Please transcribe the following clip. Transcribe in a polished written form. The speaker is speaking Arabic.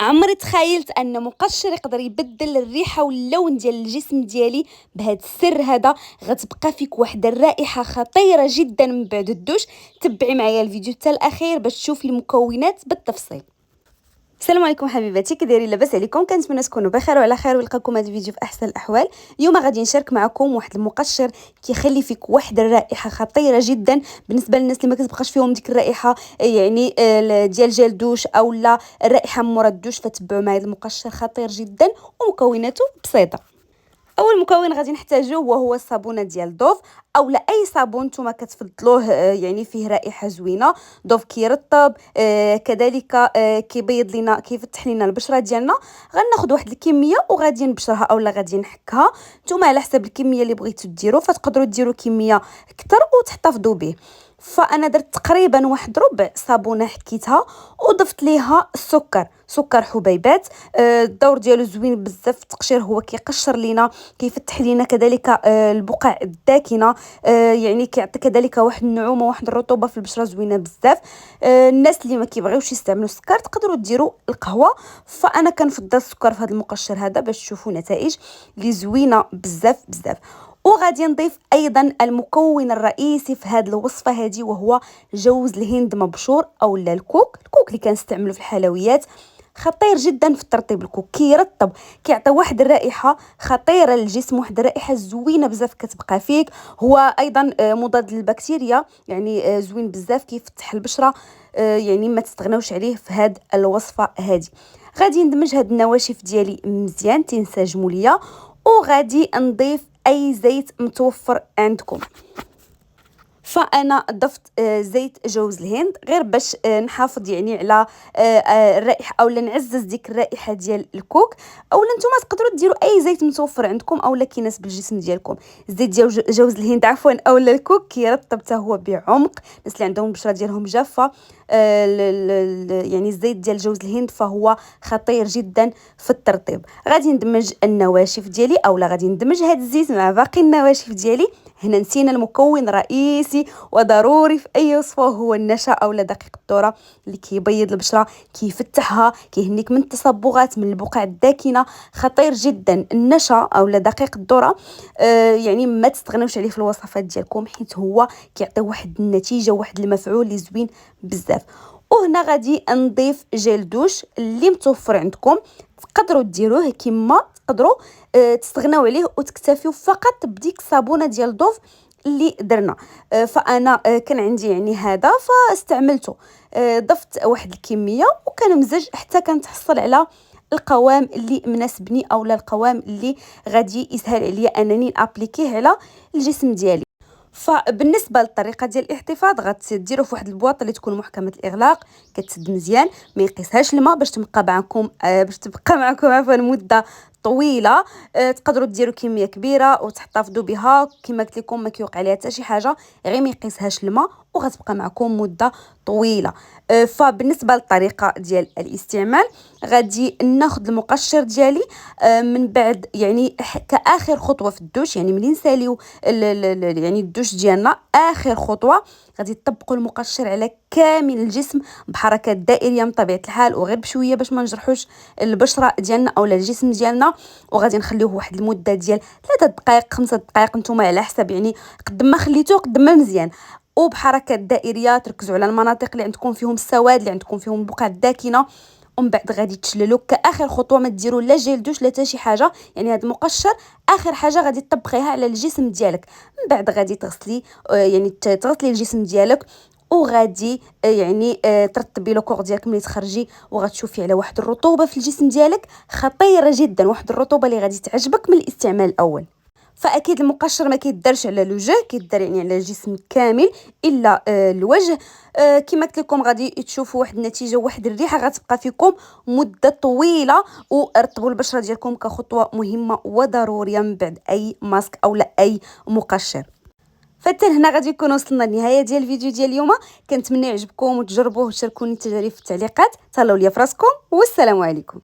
عمري تخيلت ان مقشر يقدر يبدل الريحه واللون ديال الجسم ديالي بهذا السر هذا. غتبقى فيك واحد الرائحه خطيره جدا من بعد الدوش. تبعي معايا الفيديو حتى الاخير باش تشوفي المكونات بالتفصيل. السلام عليكم حبيباتي، كي دايرين؟ لاباس عليكم؟ كنتمنى تكونوا بخير وعلى خير ونلقاكم هذا الفيديو في احسن الاحوال. اليوم غادي نشارك معكم واحد المقشر كيخلي فيك واحد الرائحه خطيره جدا بالنسبه للناس اللي ما كتبقاش فيهم ديك الرائحه يعني ديال جيل دوش او لا الرائحه مورا الدوش. فتبعوا معايا، هذا المقشر خطير جدا ومكوناته بسيطه. اول مكون غادي نحتاجوه وهو الصابونه ديال دوف او لا اي صابون نتوما كتفضلوه، يعني فيه رائحه زوينه. دوف كيرطب، كذلك كيبيض لينا، كيفتح لينا البشره ديالنا. غناخذ واحد الكميه وغادي نبشرها اولا غادي نحكها. نتوما على حسب الكميه اللي بغيتو ديروا، فتقدروا ديروا كميه اكثر وتحتفظوا به. فانا درت تقريبا واحد ربع صابونه حكيتها وضفت ليها سكر حبيبات. الدور ديالو زوين بزاف، التقشير هو كيقشر لينا، كيفتح لينا كذلك البقع الداكنه، يعني كيعطي كذلك واحد النعومه، واحد الرطوبه في البشره زوينه بزاف. الناس اللي ما كيبغيوش يستعملوا السكر تقدروا ديروا القهوه، فانا كنفضل السكر في هذا المقشر هذا باش تشوفوا نتائج اللي زوينه بزاف بزاف. وغادي نضيف ايضا المكون الرئيسي في هذه الوصفه هذه وهو جوز الهند مبشور او لا الكوك اللي كنستعملوا في الحلويات. خطير جدا في الترطيب. الكوك كيرطب، كيعطي واحد الرائحه خطيره للجسم، واحد الرائحه زوينه بزاف كتبقى فيك. هو ايضا مضاد للبكتيريا، يعني زوين بزاف، كيفتح البشره. يعني ما تستغناوش عليه في هذه الوصفه هذه. غادي ندمج هاد النواشف ديالي مزيان تنسجموا ليا، وغادي نضيف اي زيت متوفر عندكم. فانا ضفت زيت جوز الهند غير باش نحافظ يعني على الرائحه اولا نعزز ديك الرائحه ديال الكوك. اولا نتوما تقدروا ديروا اي زيت متوفر عندكم اولا كيناسب الجسم ديالكم. الزيت ديال جوز الهند عفوا اولا الكوك كيرطب حتى هو بعمق. الناس اللي عندهم البشره ديالهم جافه، يعني الزيت ديال جوز الهند فهو خطير جدا في الترطيب. غادي ندمج النواشف ديالي اولا غادي ندمج هذا الزيت مع باقي النواشف ديالي. هنا نسينا المكون الرئيسي وضروري في اي وصفه، هو النشا اولا دقيق الذره اللي كيبيض البشره، كيفتحها، كيهنيك من التصبغات، من البقع الداكنه. خطير جدا النشا اولا دقيق الذره. يعني ما تستغنوش عليه في الوصفات ديالكم حيت هو كيعطي واحد النتيجه، واحد المفعول اللي زوين بزاف. وهنا غادي نضيف جيل دوش اللي متوفر عندكم. تقدروا ديروه كما تقدروا تستغناو عليه وتكتفيو فقط بديك الصابونه ديال دوف اللي درنا. فانا كان عندي يعني هذا فاستعملته. ضفت واحد الكميه وكنمزج حتى كنتحصل على القوام اللي مناسبني اولا القوام اللي غادي يسهل عليا انني نابليكيه على الجسم ديالي. فبالنسبه للطريقه ديال الاحتفاظ غتديروا في واحد البواط اللي تكون محكمه الاغلاق، كتسد مزيان، ما يقيسهاش الماء باش تبقى معكم عفوا مده طويله. تقدروا ديروا كميه كبيره وتحتفظوا بها كما قلت لكم، ما كيوقع عليها حتى شي حاجه، غير ما يقيسهاش الماء وغتبقى معكم مده طويله. فبالنسبه للطريقه ديال الاستعمال غادي ناخذ المقشر ديالي من بعد يعني كاخر خطوه في الدوش، يعني ملي نساليو يعني الدوش ديالنا اخر خطوه غادي تطبقوا المقشر على كامل الجسم بحركات دائريه من طبيعه الحال وغير بشويه باش ما نجرحوش البشره ديالنا اولا الجسم ديالنا. وغادي نخليوه واحد المده ديال 3 دقائق 5 دقائق نتوما على حسب، يعني قد ما خليتوه قد ما مزيان. وبحركات دائريه تركزوا على المناطق اللي عندكم فيهم السواد، اللي عندكم فيهم البقع الداكنه. ومن بعد غادي تشللوا كاخر خطوه، ما ديروا لا جيل دوش لا حتى شي حاجه، يعني هذا المقشر اخر حاجه غادي تطبقيها على الجسم ديالك. من بعد غادي تغسلي يعني تغسلي الجسم ديالك وغادي يعني ترطبي لو كور ديالك ملي تخرجي، وغتشوفي على واحد الرطوبه في الجسم ديالك خطيره جدا، واحد الرطوبه اللي غادي تعجبك من الاستعمال الاول. فاكيد المقشر ما كيدارش على الوجه، كيدار يعني على الجسم كامل الا الوجه. كما قلت لكم غادي تشوفوا واحد النتيجه، واحد الريحه غتبقى فيكم مده طويله. ورطبوا البشره ديالكم كخطوه مهمه وضروريه من بعد اي ماسك او لا اي مقشر. فحتى هنا غادي نكون وصلنا للنهايه ديال الفيديو ديال اليوم. كنتمنى يعجبكم وتجربوه وتشاركوني التجارب في التعليقات. تهلاو ليا فراسكم والسلام عليكم.